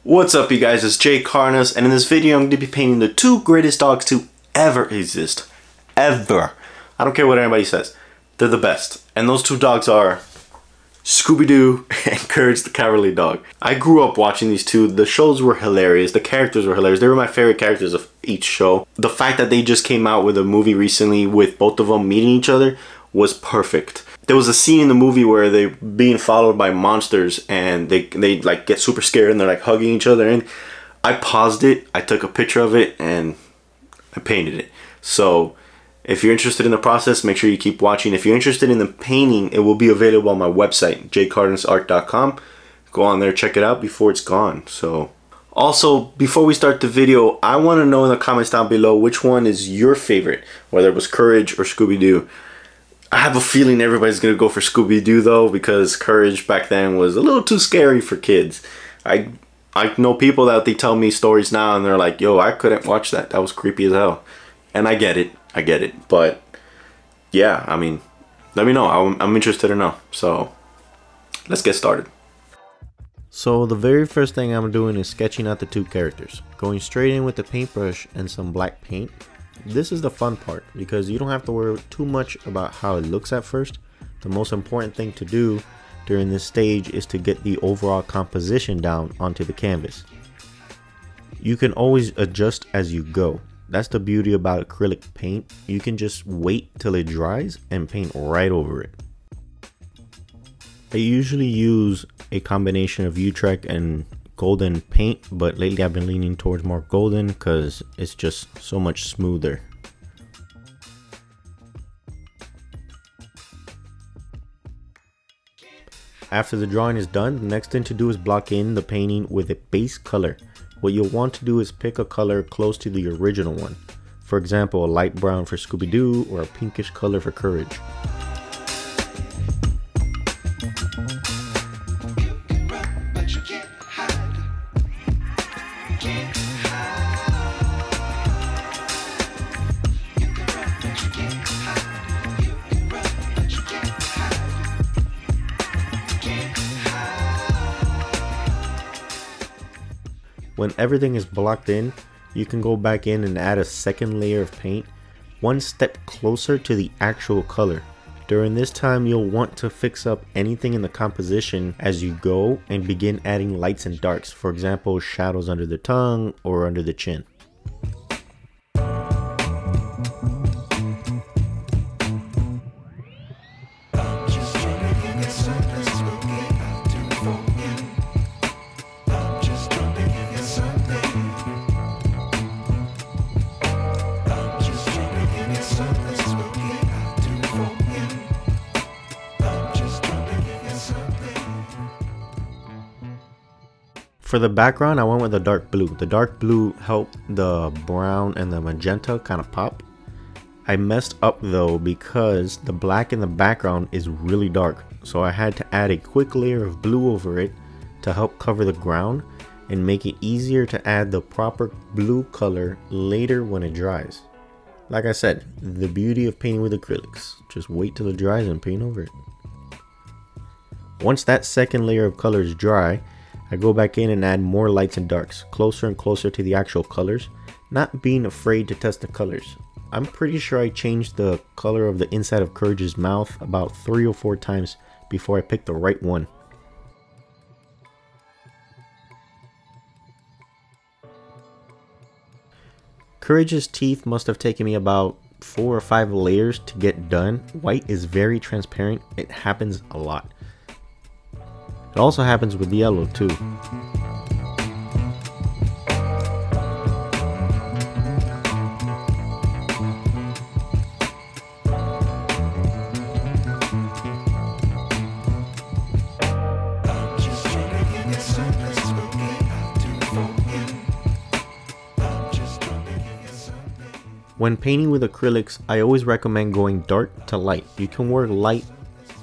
What's up, you guys? It's JCARDENASART, and in this video I'm going to be painting the two greatest dogs to ever exist. Ever. I don't care what anybody says. They're the best. And those two dogs are Scooby-Doo and Courage the Cowardly Dog. I grew up watching these two. The shows were hilarious. The characters were hilarious. They were my favorite characters of each show. The fact that they just came out with a movie recently with both of them meeting each other was perfect. There was a scene in the movie where they're being followed by monsters and they like get super scared and they're like hugging each other, and I paused it, I took a picture of it, and I painted it. So if you're interested in the process, make sure you keep watching. If you're interested in the painting, it will be available on my website, jcardenasart.com. Go on there, check it out before it's gone. So also, before we start the video, I want to know in the comments down below which one is your favorite, whether it was Courage or Scooby-Doo. I have a feeling everybody's going to go for Scooby-Doo though, because Courage back then was a little too scary for kids. I know people that they tell me stories now and they're like, yo, I couldn't watch that. That was creepy as hell. And I get it. I get it. But yeah, I mean, let me know. I'm interested to know. So let's get started. So the very first thing I'm doing is sketching out the two characters. Going straight in with the paintbrush and some black paint. This is the fun part because you don't have to worry too much about how it looks at first. The most important thing to do during this stage is to get the overall composition down onto the canvas. You can always adjust as you go. That's the beauty about acrylic paint. You can just wait till it dries and paint right over it. I usually use a combination of Utrecht and golden paint, but lately I've been leaning towards more golden because it's just so much smoother. After the drawing is done, the next thing to do is block in the painting with a base color. What you'll want to do is pick a color close to the original one. For example, a light brown for Scooby-Doo or a pinkish color for Courage. When everything is blocked in, you can go back in and add a second layer of paint, one step closer to the actual color. During this time, you'll want to fix up anything in the composition as you go and begin adding lights and darks, for example, shadows under the tongue or under the chin. For the background, I went with the dark blue. The dark blue helped the brown and the magenta kind of pop. I messed up though because the black in the background is really dark. So I had to add a quick layer of blue over it to help cover the ground and make it easier to add the proper blue color later when it dries. Like I said, the beauty of painting with acrylics. Just wait till it dries and paint over it. Once that second layer of color is dry, I go back in and add more lights and darks, closer and closer to the actual colors, not being afraid to test the colors. I'm pretty sure I changed the color of the inside of Courage's mouth about 3 or 4 times before I picked the right one. Courage's teeth must have taken me about 4 or 5 layers to get done. White is very transparent. It happens a lot. It also happens with yellow too. When painting with acrylics, I always recommend going dark to light. You can work light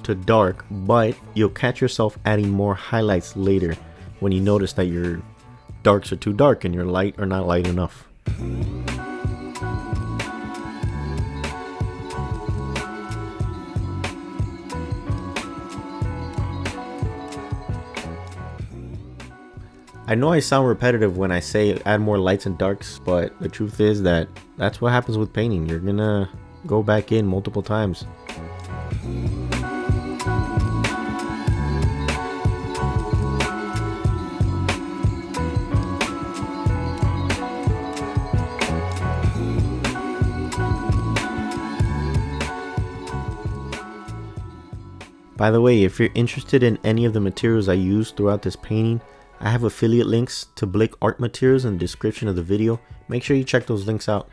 to dark, but you'll catch yourself adding more highlights later when you notice that your darks are too dark and your light are not light enough. I know I sound repetitive when I say add more lights and darks, but the truth is that that's what happens with painting. You're gonna go back in multiple times. By the way, if you're interested in any of the materials I used throughout this painting, I have affiliate links to Blick art materials in the description of the video. Make sure you check those links out.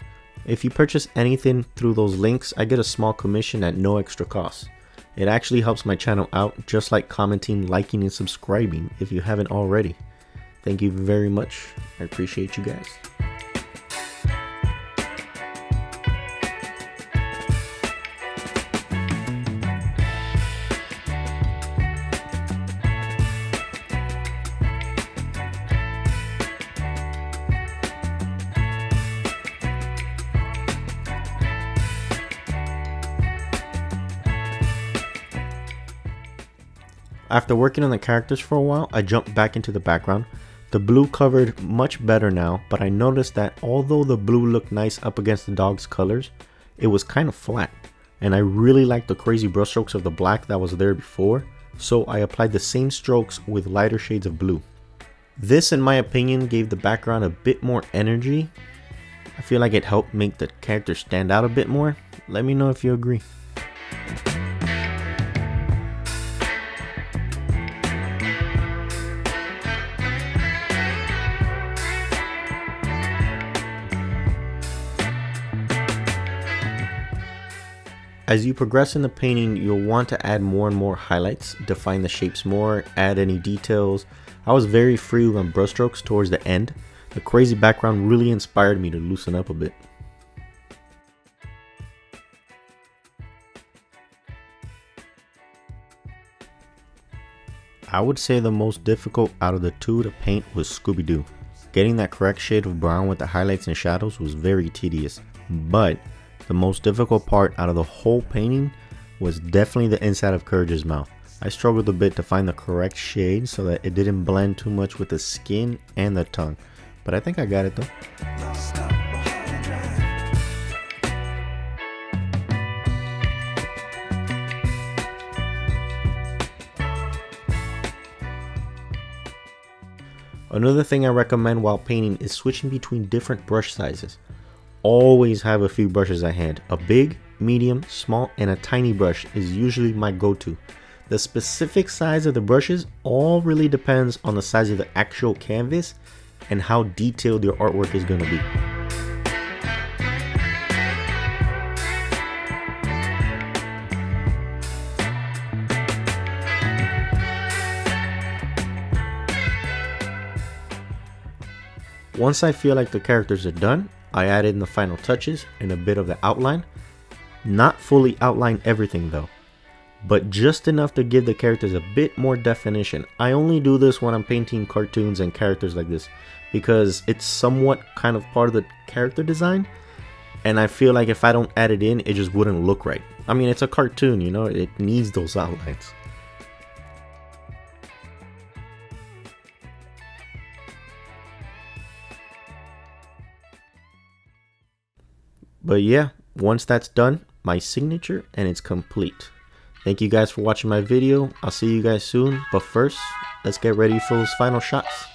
If you purchase anything through those links, I get a small commission at no extra cost. It actually helps my channel out, just like commenting, liking, and subscribing if you haven't already. Thank you very much. I appreciate you guys. After working on the characters for a while, I jumped back into the background. The blue covered much better now, but I noticed that although the blue looked nice up against the dog's colors, it was kind of flat. And I really liked the crazy brush strokes of the black that was there before, so I applied the same strokes with lighter shades of blue. This, in my opinion, gave the background a bit more energy. I feel like it helped make the character stand out a bit more. Let me know if you agree. As you progress in the painting, you'll want to add more and more highlights, define the shapes more, add any details. I was very free on brushstrokes towards the end. The crazy background really inspired me to loosen up a bit. I would say the most difficult out of the two to paint was Scooby-Doo. Getting that correct shade of brown with the highlights and shadows was very tedious, but the most difficult part out of the whole painting was definitely the inside of Courage's mouth. I struggled a bit to find the correct shade so that it didn't blend too much with the skin and the tongue, but I think I got it though. Another thing I recommend while painting is switching between different brush sizes. Always have a few brushes at hand. A big, medium, small, and a tiny brush is usually my go-to. The specific size of the brushes all really depends on the size of the actual canvas and how detailed your artwork is going to be. Once I feel like the characters are done, I add in the final touches and a bit of the outline. Not fully outline everything though, but just enough to give the characters a bit more definition. I only do this when I'm painting cartoons and characters like this because it's somewhat kind of part of the character design, and I feel like if I don't add it in, it just wouldn't look right. I mean, it's a cartoon, you know, it needs those outlines. But yeah, once that's done, my signature and it's complete. Thank you guys for watching my video. I'll see you guys soon, but first, let's get ready for those final shots.